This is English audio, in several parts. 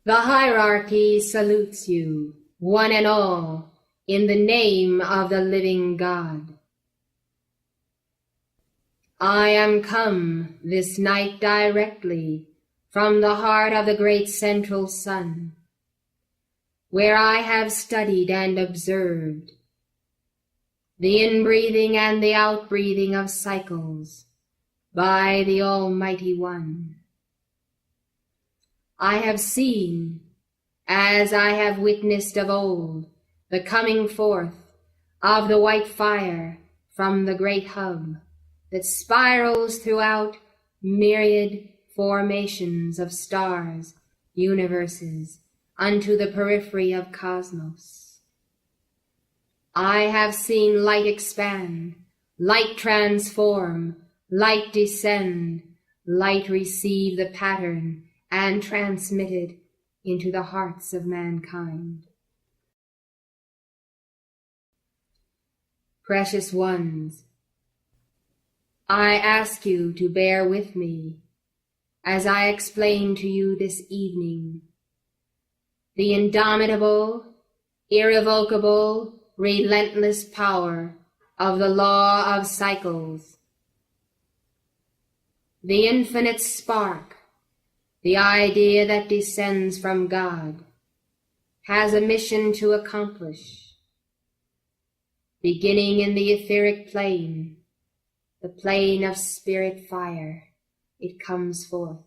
The hierarchy salutes you, one and all, in the name of the living God. I am come this night directly from the heart of the great central sun, where I have studied and observed the inbreathing and the outbreathing of cycles by the Almighty One. I have seen, as I have witnessed of old, the coming forth of the white fire from the great hub that spirals throughout myriad formations of stars, universes, unto the periphery of cosmos. I have seen light expand, light transform, light descend, light receive the pattern and transmit it into the hearts of mankind. Precious ones, I ask you to bear with me as I explain to you this evening the indomitable, irrevocable, relentless power of the law of cycles. The infinite spark, the idea that descends from God, has a mission to accomplish. Beginning in the etheric plane, the plane of spirit fire, it comes forth.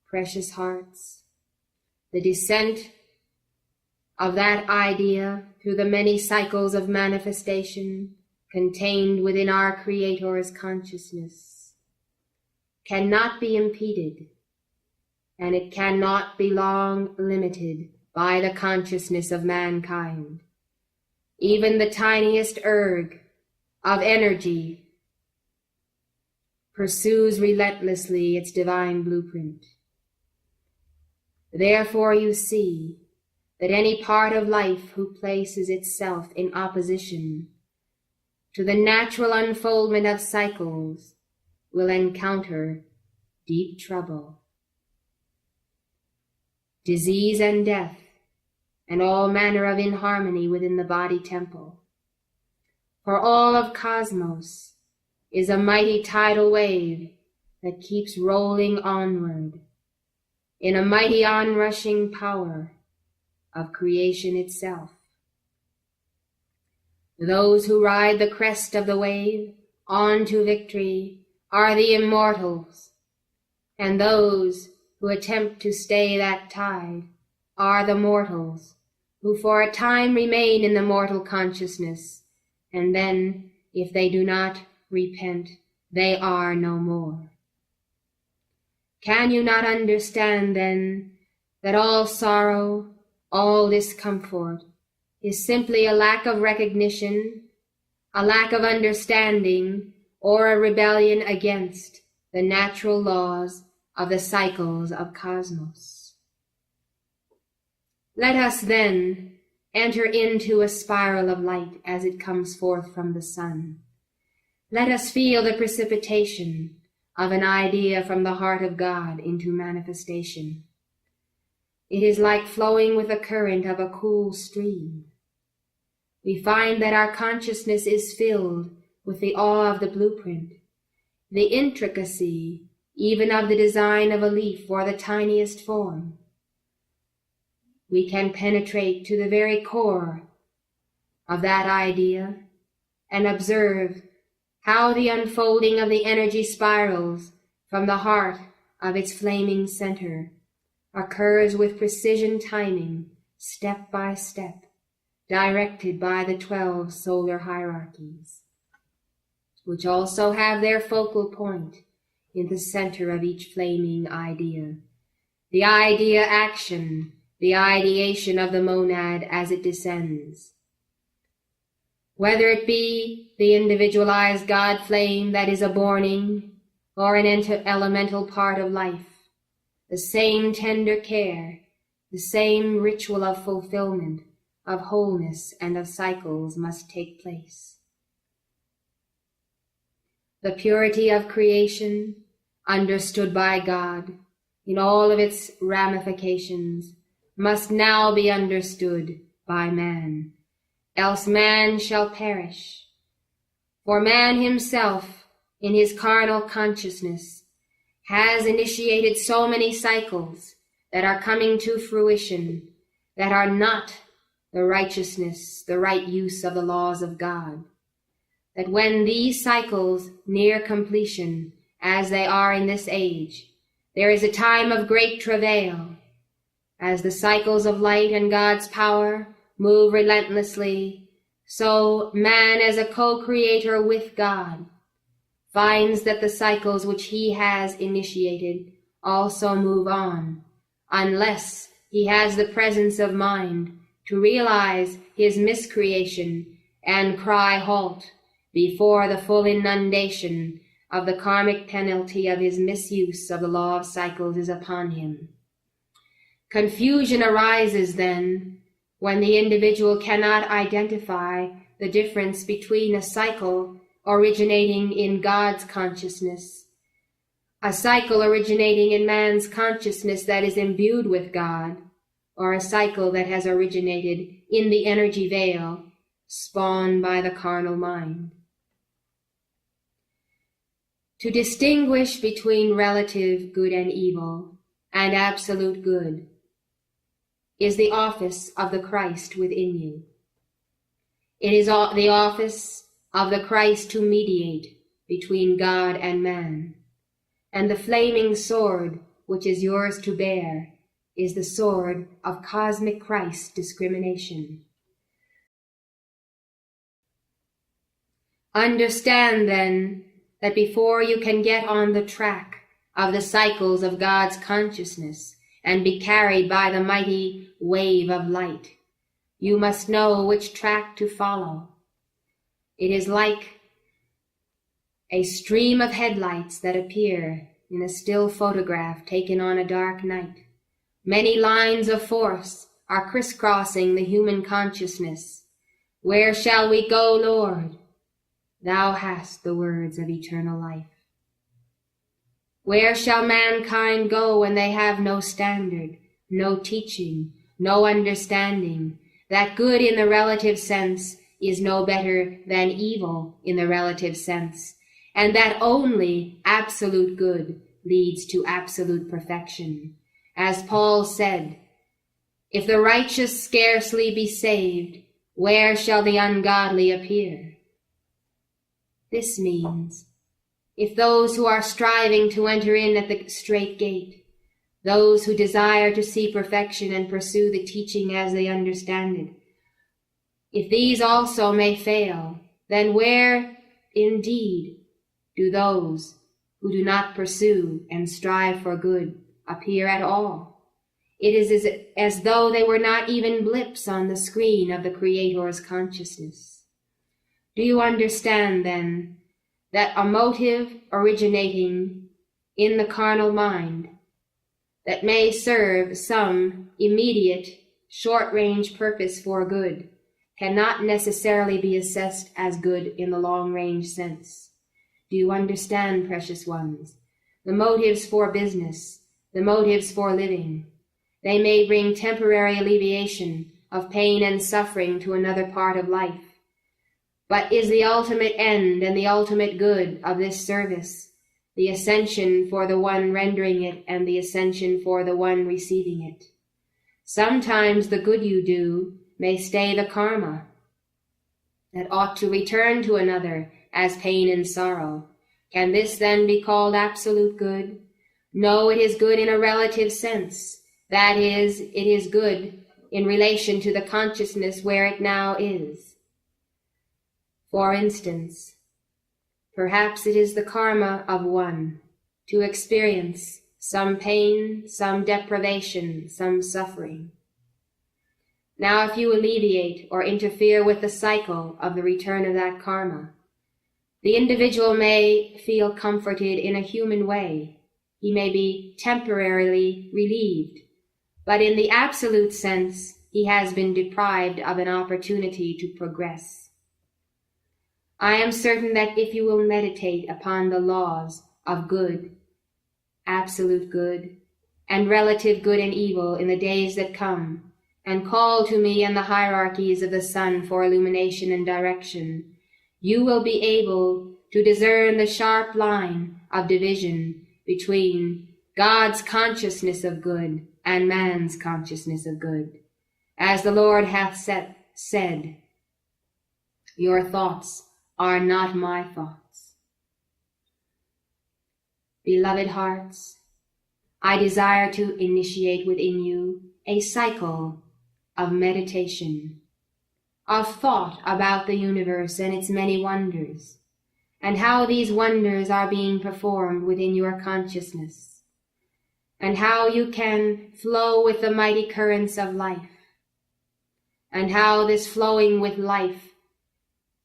Precious hearts, the descent of that idea through the many cycles of manifestation contained within our Creator's consciousness cannot be impeded, and it cannot be long limited by the consciousness of mankind. Even the tiniest erg of energy pursues relentlessly its divine blueprint. Therefore you see that any part of life who places itself in opposition to the natural unfoldment of cycles will encounter deep trouble. Disease and death, and all manner of inharmony within the body temple. For all of cosmos is a mighty tidal wave that keeps rolling onward in a mighty onrushing power of creation itself. Those who ride the crest of the wave on to victory are the immortals, and those who attempt to stay that tide are the mortals, who for a time remain in the mortal consciousness, and then, if they do not repent, they are no more. Can you not understand, then, that all sorrow, all discomfort, is simply a lack of recognition, a lack of understanding, or a rebellion against the natural laws of the cycles of cosmos? Let us, then, enter into a spiral of light as it comes forth from the sun. Let us feel the precipitation of an idea from the heart of God into manifestation. It is like flowing with the current of a cool stream. We find that our consciousness is filled with the awe of the blueprint, the intricacy even of the design of a leaf or the tiniest form. We can penetrate to the very core of that idea and observe how the unfolding of the energy spirals from the heart of its flaming center occurs with precision timing, step by step, directed by the 12 solar hierarchies, which also have their focal point in the center of each flaming idea. The idea action, the ideation of the monad as it descends. Whether it be the individualized God flame that is a borning or an elemental part of life, the same tender care, the same ritual of fulfillment, of wholeness and of cycles must take place. The purity of creation, understood by God, in all of its ramifications, must now be understood by man, else man shall perish. For man himself, in his carnal consciousness, has initiated so many cycles that are coming to fruition that are not the righteousness, the right use of the laws of God. That when these cycles near completion, as they are in this age, there is a time of great travail, as the cycles of light and God's power move relentlessly, so man as a co-creator with God finds that the cycles which he has initiated also move on, unless he has the presence of mind to realize his miscreation and cry halt before the full inundation of the karmic penalty of his misuse of the law of cycles is upon him. Confusion arises then when the individual cannot identify the difference between a cycle originating in God's consciousness, a cycle originating in man's consciousness that is imbued with God, or a cycle that has originated in the energy veil spawned by the carnal mind. To distinguish between relative good and evil and absolute good is the office of the Christ within you. It is the office of the Christ to mediate between God and man, and the flaming sword which is yours to bear is the sword of cosmic Christ discrimination. Understand then that before you can get on the track of the cycles of God's consciousness and be carried by the mighty wave of light, you must know which track to follow. It is like a stream of headlights that appear in a still photograph taken on a dark night. Many lines of force are crisscrossing the human consciousness. Where shall we go, Lord? Thou hast the words of eternal life. Where shall mankind go when they have no standard, no teaching, no understanding, that good in the relative sense is no better than evil in the relative sense, and that only absolute good leads to absolute perfection? As Paul said, if the righteous scarcely be saved, where shall the ungodly appear? This means, if those who are striving to enter in at the strait gate, those who desire to see perfection and pursue the teaching as they understand it, if these also may fail, then where indeed do those who do not pursue and strive for good appear at all? It is as though they were not even blips on the screen of the Creator's consciousness. Do you understand, then, that a motive originating in the carnal mind that may serve some immediate, short-range purpose for good cannot necessarily be assessed as good in the long-range sense? Do you understand, precious ones? The motives for business, the motives for living, they may bring temporary alleviation of pain and suffering to another part of life. But is the ultimate end and the ultimate good of this service the ascension for the one rendering it and the ascension for the one receiving it? Sometimes the good you do may stay the karma that ought to return to another as pain and sorrow. Can this then be called absolute good? No, it is good in a relative sense. That is, it is good in relation to the consciousness where it now is. For instance, perhaps it is the karma of one to experience some pain, some deprivation, some suffering. Now, if you alleviate or interfere with the cycle of the return of that karma, the individual may feel comforted in a human way. He may be temporarily relieved, but in the absolute sense, he has been deprived of an opportunity to progress. I am certain that if you will meditate upon the laws of good, absolute good, and relative good and evil in the days that come, and call to me in the hierarchies of the sun for illumination and direction, you will be able to discern the sharp line of division between God's consciousness of good and man's consciousness of good. As the Lord hath said, your thoughts are not my thoughts. Beloved hearts, I desire to initiate within you a cycle of meditation, of thought about the universe and its many wonders, and how these wonders are being performed within your consciousness, and how you can flow with the mighty currents of life, and how this flowing with life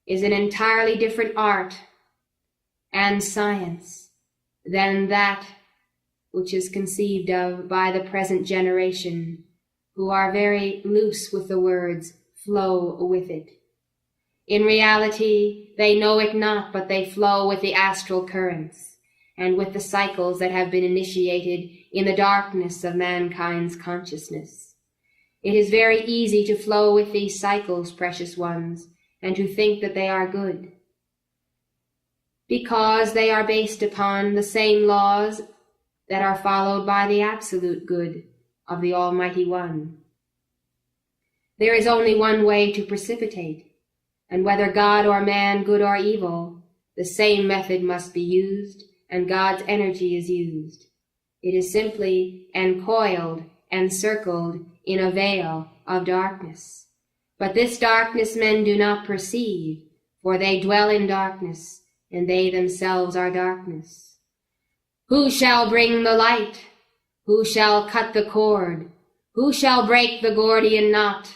is an entirely different art and science than that which is conceived of by the present generation, who are very loose with the words flow with it. In reality, they know it not, but they flow with the astral currents and with the cycles that have been initiated in the darkness of mankind's consciousness. It is very easy to flow with these cycles, precious ones, and to think that they are good, because they are based upon the same laws that are followed by the absolute good of the Almighty One. There is only one way to precipitate, and whether God or man, good or evil, the same method must be used, and God's energy is used. It is simply encoiled and circled in a veil of darkness. But this darkness men do not perceive, for they dwell in darkness, and they themselves are darkness. Who shall bring the light? Who shall cut the cord? Who shall break the Gordian knot?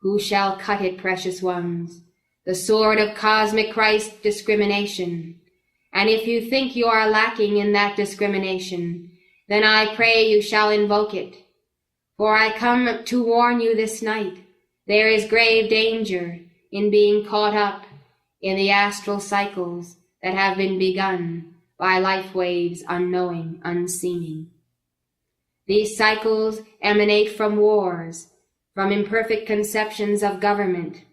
Who shall cut it, precious ones? The sword of cosmic Christ discrimination. And if you think you are lacking in that discrimination, then I pray you shall invoke it. For I come to warn you this night, there is grave danger in being caught up in the astral cycles that have been begun by life waves unknowing, unseeming. These cycles emanate from wars, from imperfect conceptions of government,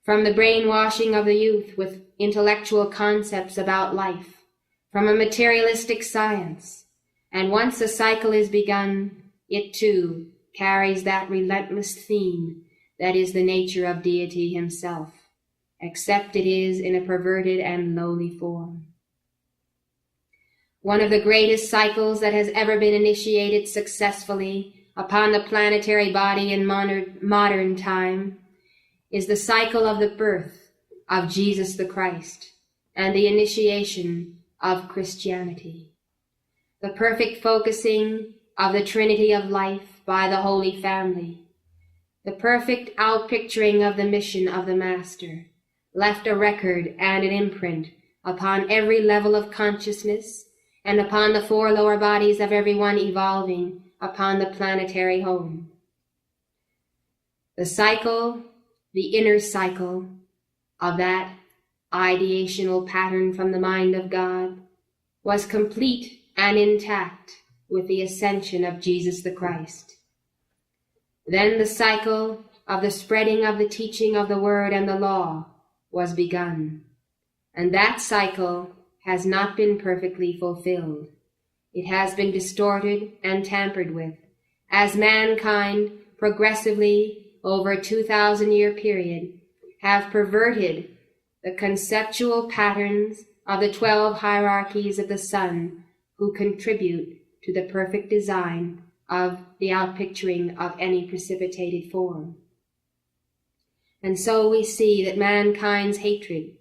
from the brainwashing of the youth with intellectual concepts about life, from a materialistic science. And once a cycle is begun, it too carries that relentless theme that is the nature of deity himself, except it is in a perverted and lowly form. One of the greatest cycles that has ever been initiated successfully upon the planetary body in modern time is the cycle of the birth of Jesus the Christ and the initiation of Christianity. The perfect focusing of the Trinity of life by the Holy Family, the perfect outpicturing of the mission of the Master, left a record and an imprint upon every level of consciousness and upon the four lower bodies of everyone evolving upon the planetary home. The cycle, the inner cycle of that ideational pattern from the mind of God was complete and intact with the ascension of Jesus the Christ. Then the cycle of the spreading of the teaching of the Word and the law was begun, and that cycle has not been perfectly fulfilled. It has been distorted and tampered with, as mankind progressively over a 2,000-year period have perverted the conceptual patterns of the 12 hierarchies of the sun who contribute to the perfect design of the outpicturing of any precipitated form. And so we see that mankind's hatred,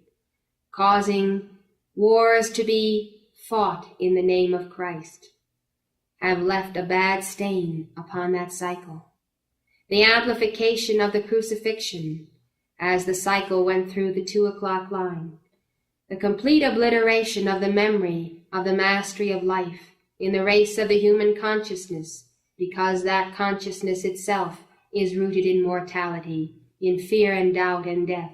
causing wars to be fought in the name of Christ, have left a bad stain upon that cycle. The amplification of the crucifixion, as the cycle went through the 2 o'clock line, the complete obliteration of the memory of the mastery of life in the race of the human consciousness, because that consciousness itself is rooted in mortality, in fear and doubt and death.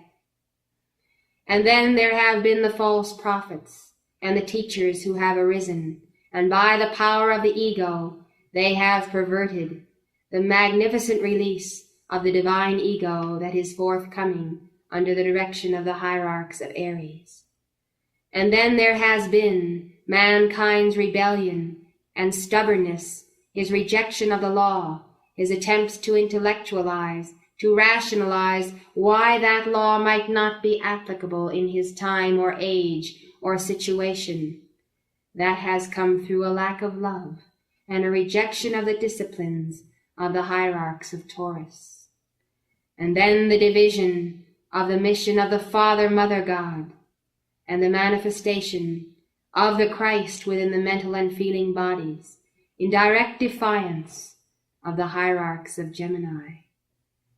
And then there have been the false prophets and the teachers who have arisen, and by the power of the ego they have perverted the magnificent release of the divine ego that is forthcoming under the direction of the hierarchs of Aries. And then there has been mankind's rebellion and stubbornness, his rejection of the law, his attempts to intellectualize, to rationalize why that law might not be applicable in his time or age or situation. That has come through a lack of love and a rejection of the disciplines of the hierarchs of Taurus. And then the division of the mission of the Father-Mother God and the manifestation of the Christ within the mental and feeling bodies in direct defiance of the hierarchs of Gemini.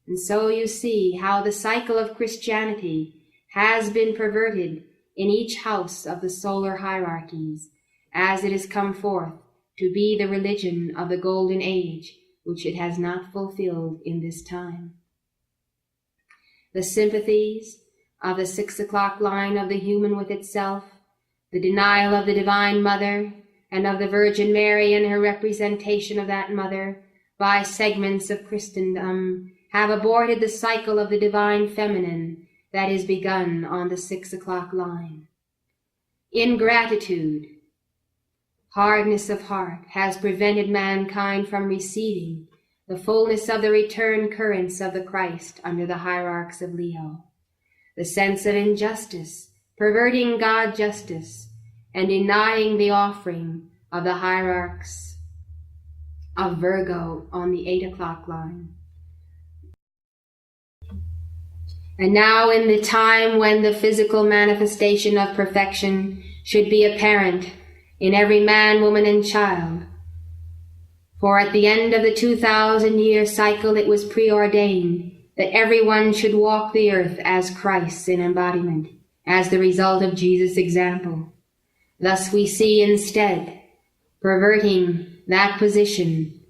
And so you see how the cycle of Christianity has been perverted in each house of the solar hierarchies as it has come forth to be the religion of the golden age, which it has not fulfilled in this time. The sympathies of the 6 o'clock line of the human with itself, the denial of the Divine Mother and of the Virgin Mary and her representation of that Mother by segments of Christendom, have aborted the cycle of the divine feminine that is begun on the 6 o'clock line. Ingratitude, hardness of heart, has prevented mankind from receiving the fullness of the return currents of the Christ under the hierarchs of Leo. The sense of injustice, perverting God justice, and denying the offering of the hierarchs of Virgo on the 8 o'clock line. And now in the time when the physical manifestation of perfection should be apparent in every man, woman, and child, for at the end of the 2,000-year cycle it was preordained that everyone should walk the earth as Christ in embodiment, as the result of Jesus' example. Thus we see instead, perverting that position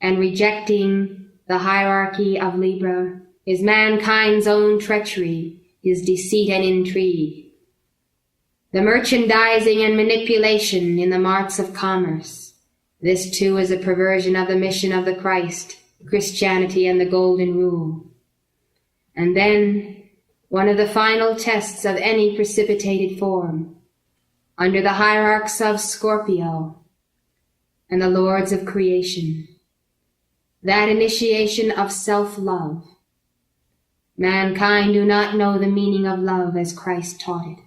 and rejecting the hierarchy of Libra, is mankind's own treachery, his deceit and intrigue. The merchandising and manipulation in the marts of commerce. This too is a perversion of the mission of the Christ, Christianity, and the Golden Rule. And then, one of the final tests of any precipitated form, under the hierarchs of Scorpio and the lords of creation, that initiation of self-love. Mankind do not know the meaning of love as Christ taught it.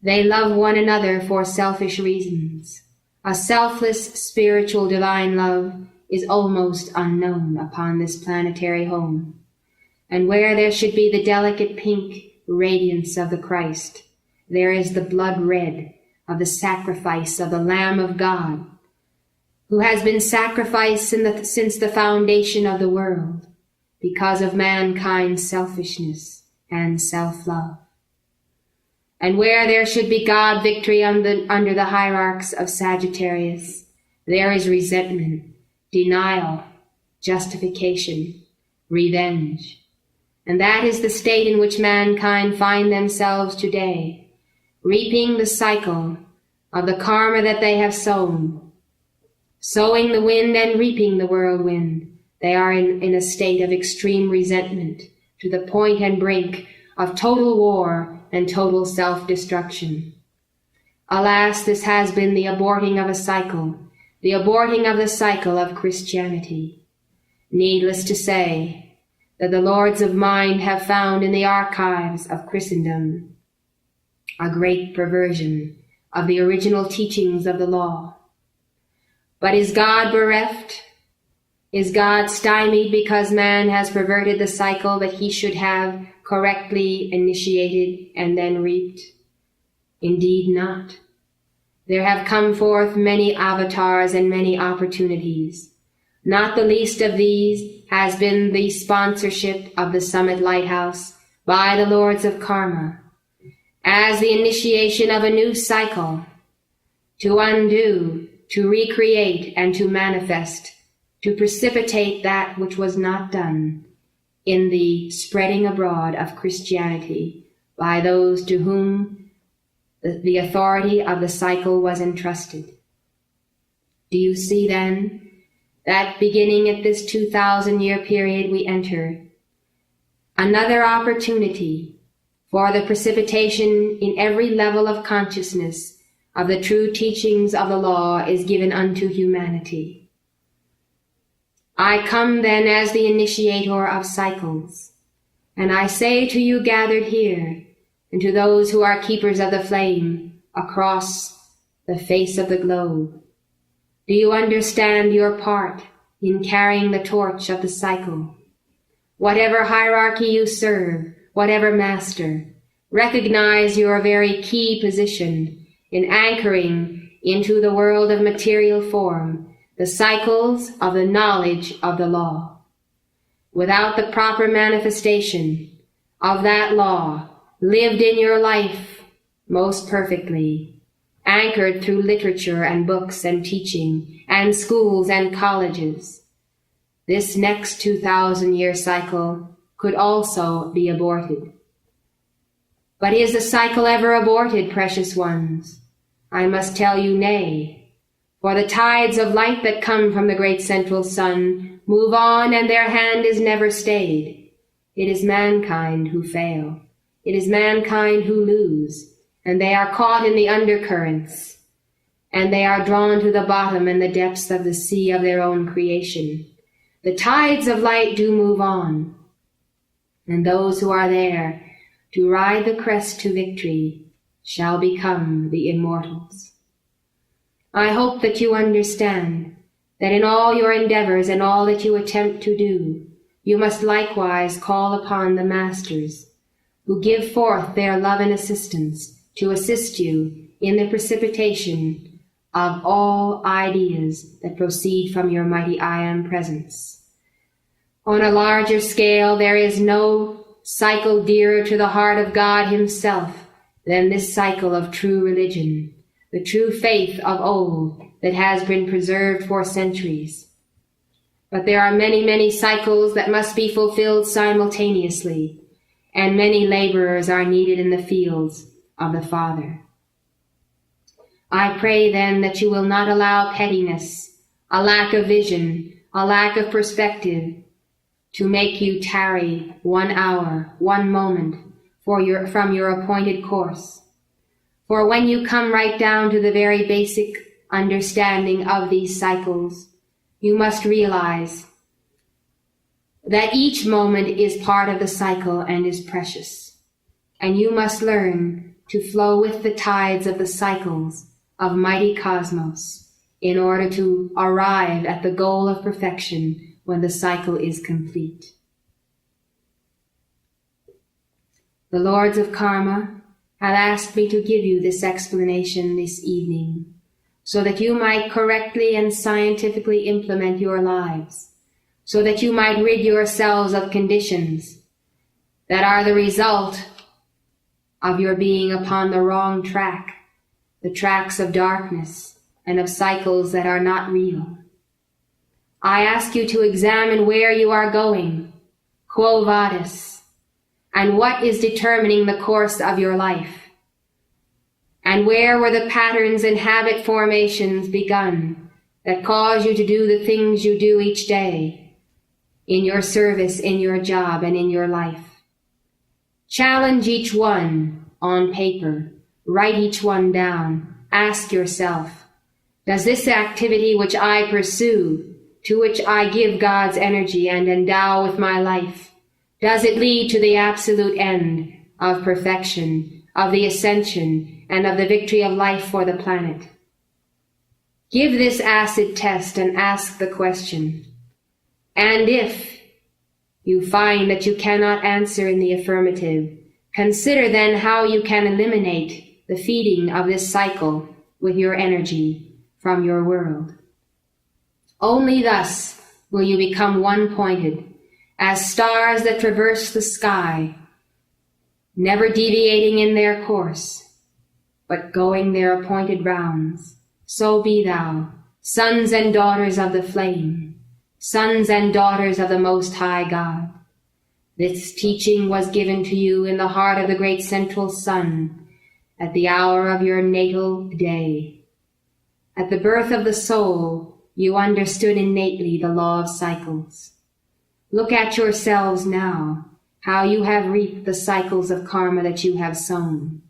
They love one another for selfish reasons. A selfless, spiritual, divine love is almost unknown upon this planetary home. And where there should be the delicate pink radiance of the Christ, there is the blood red of the sacrifice of the Lamb of God, who has been sacrificed since the foundation of the world because of mankind's selfishness and self-love. And where there should be God victory under the hierarchs of Sagittarius, there is resentment, denial, justification, revenge. And that is the state in which mankind find themselves today, reaping the cycle of the karma that they have sown, sowing the wind and reaping the whirlwind. They are in a state of extreme resentment to the point and brink of total war and total self-destruction. Alas, this has been the aborting of a cycle, the aborting of the cycle of Christianity. Needless to say that the lords of mind have found in the archives of Christendom a great perversion of the original teachings of the law. But is God bereft? Is God stymied because man has perverted the cycle that he should have correctly initiated and then reaped? Indeed not. There have come forth many avatars and many opportunities. Not the least of these has been the sponsorship of the Summit Lighthouse by the Lords of Karma as the initiation of a new cycle to undo, to recreate, and to manifest, to precipitate that which was not done in the spreading abroad of Christianity by those to whom the authority of the cycle was entrusted. Do you see then that beginning at this 2,000-year period we enter, another opportunity for the precipitation in every level of consciousness of the true teachings of the law is given unto humanity. I come then as the initiator of cycles, and I say to you gathered here, and to those who are keepers of the flame across the face of the globe, do you understand your part in carrying the torch of the cycle? Whatever hierarchy you serve, whatever master, recognize your very key position in anchoring into the world of material form the cycles of the knowledge of the law. Without the proper manifestation of that law lived in your life most perfectly, anchored through literature and books and teaching and schools and colleges, this next 2,000-year cycle could also be aborted. But is the cycle ever aborted, precious ones? I must tell you nay, for the tides of light that come from the great central sun move on, and their hand is never stayed. It is mankind who fail. It is mankind who lose, and they are caught in the undercurrents, and they are drawn to the bottom and the depths of the sea of their own creation. The tides of light do move on, and those who are there to ride the crest to victory shall become the immortals. I hope that you understand that in all your endeavors and all that you attempt to do, you must likewise call upon the masters who give forth their love and assistance to assist you in the precipitation of all ideas that proceed from your mighty I Am presence. On a larger scale, there is no cycle dearer to the heart of God himself than this cycle of true religion, the true faith of old that has been preserved for centuries. But there are many, many cycles that must be fulfilled simultaneously, and many laborers are needed in the fields of the Father. I pray then that you will not allow pettiness, a lack of vision, a lack of perspective, to make you tarry 1 hour, 1 moment from your appointed course. For when you come right down to the very basic understanding of these cycles, you must realize that each moment is part of the cycle and is precious, and you must learn to flow with the tides of the cycles of mighty cosmos in order to arrive at the goal of perfection when the cycle is complete. The Lords of Karma have asked me to give you this explanation this evening, so that you might correctly and scientifically implement your lives, so that you might rid yourselves of conditions that are the result of your being upon the wrong track, the tracks of darkness and of cycles that are not real. I ask you to examine where you are going, quo vadis, and what is determining the course of your life, and where were the patterns and habit formations begun that cause you to do the things you do each day, in your service, in your job, and in your life. Challenge each one on paper, write each one down, ask yourself, does this activity which I pursue, to which I give God's energy and endow with my life, does it lead to the absolute end of perfection, of the ascension, and of the victory of life for the planet? Give this acid test and ask the question. And if you find that you cannot answer in the affirmative, consider then how you can eliminate the feeding of this cycle with your energy from your world. Only thus will you become one-pointed, as stars that traverse the sky, never deviating in their course, but going their appointed rounds. So be thou, sons and daughters of the flame, sons and daughters of the Most High God. This teaching was given to you in the heart of the great central sun at the hour of your natal day. At the birth of the soul, you understood innately the law of cycles. Look at yourselves now, how you have reaped the cycles of karma that you have sown.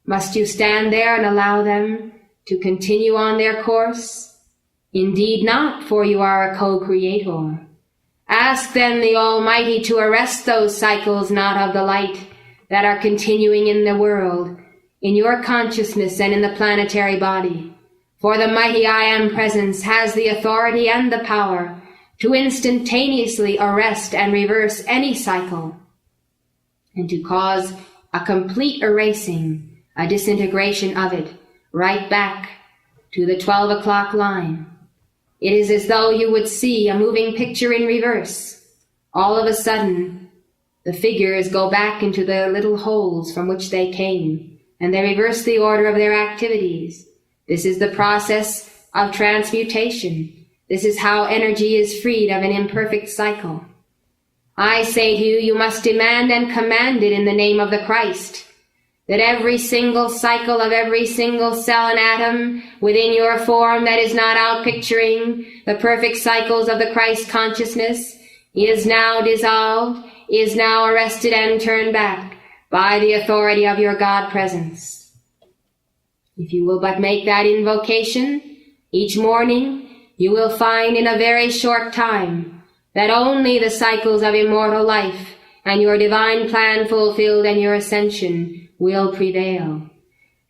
Must you stand there and allow them to continue on their course? Indeed not, for you are a co-creator. Ask then the Almighty to arrest those cycles not of the light that are continuing in the world, in your consciousness and in the planetary body. For the mighty I Am Presence has the authority and the power to instantaneously arrest and reverse any cycle, and to cause a complete erasing, a disintegration of it, right back to the 12 o'clock line. It is as though you would see a moving picture in reverse. All of a sudden, the figures go back into the little holes from which they came, and they reverse the order of their activities. This is the process of transmutation. This is how energy is freed of an imperfect cycle. I say to you, you must demand and command it in the name of the Christ, that every single cycle of every single cell and atom within your form that is not outpicturing the perfect cycles of the Christ consciousness is now dissolved, is now arrested and turned back by the authority of your God presence. If you will but make that invocation each morning, you will find in a very short time that only the cycles of immortal life and your divine plan fulfilled and your ascension will prevail.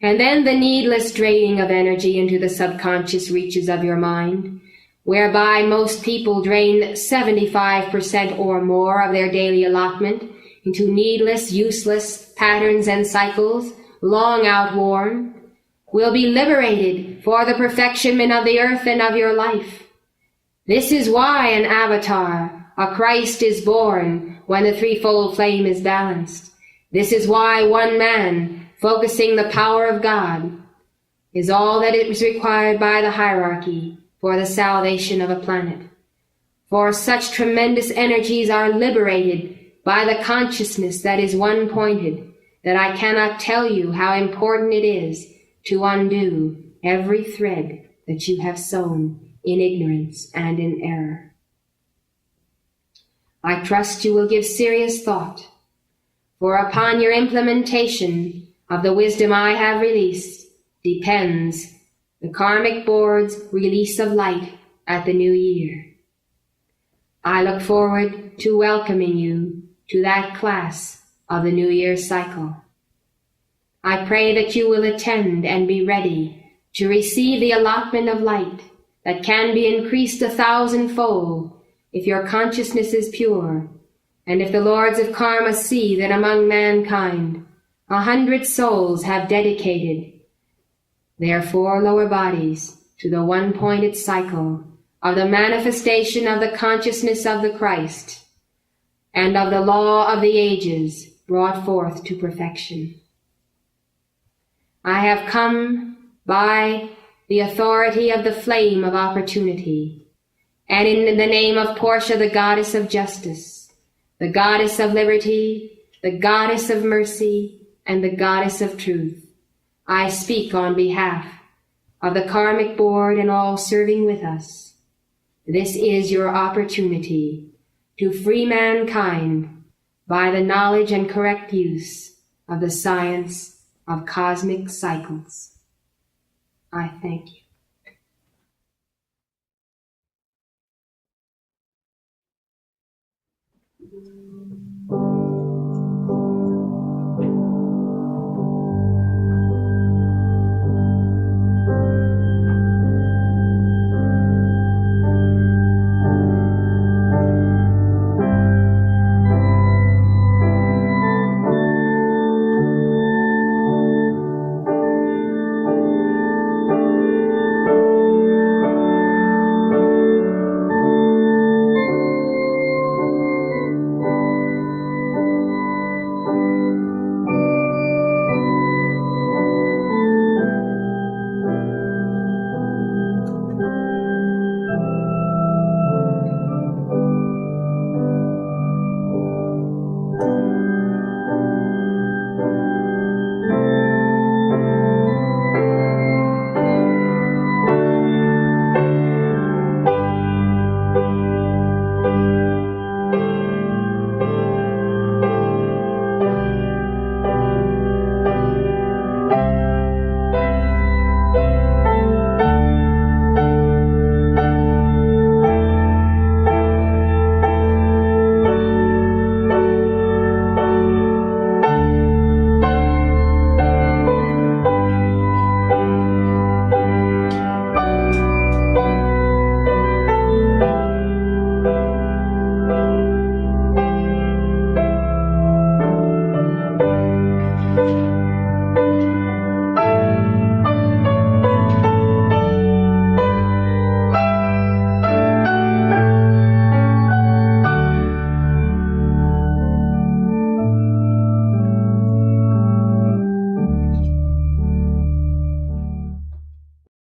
And then the needless draining of energy into the subconscious reaches of your mind, whereby most people drain 75% or more of their daily allotment into needless, useless patterns and cycles, long outworn, will be liberated for the perfectionment of the earth and of your life. This is why an avatar, a Christ, is born when the threefold flame is balanced. This is why one man, focusing the power of God, is all that is required by the hierarchy for the salvation of a planet. For such tremendous energies are liberated by the consciousness that is one-pointed, that I cannot tell you how important it is to undo every thread that you have sown in ignorance and in error. I trust you will give serious thought, for upon your implementation of the wisdom I have released depends the karmic board's release of light at the new year. I look forward to welcoming you to that class of the New Year's cycle. I pray that you will attend and be ready to receive the allotment of light that can be increased 1,000-fold if your consciousness is pure, and if the lords of karma see that among mankind 100 souls have dedicated their 4 lower bodies to the one-pointed cycle of the manifestation of the consciousness of the Christ and of the law of the ages brought forth to perfection. I have come by the authority of the flame of opportunity, and in the name of Portia, the goddess of justice, the goddess of liberty, the goddess of mercy, and the goddess of truth, I speak on behalf of the karmic board and all serving with us. This is your opportunity to free mankind by the knowledge and correct use of the science of cosmic cycles. I thank you.